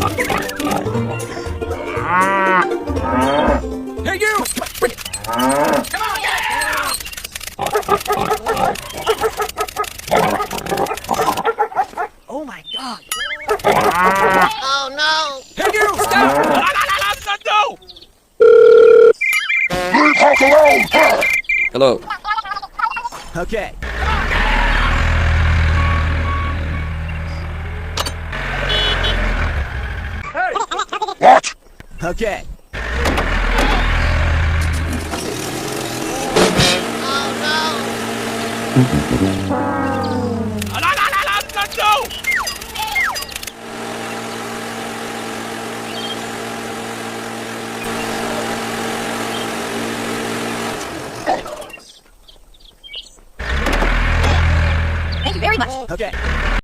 Hey, you! Bring it! Come on, get it! Oh my God! Oh no! Hey, you! Stop! No! Leave Hawk alone! Hello. Okay. What? Okay. Oh no! No! Thank you very much. Okay.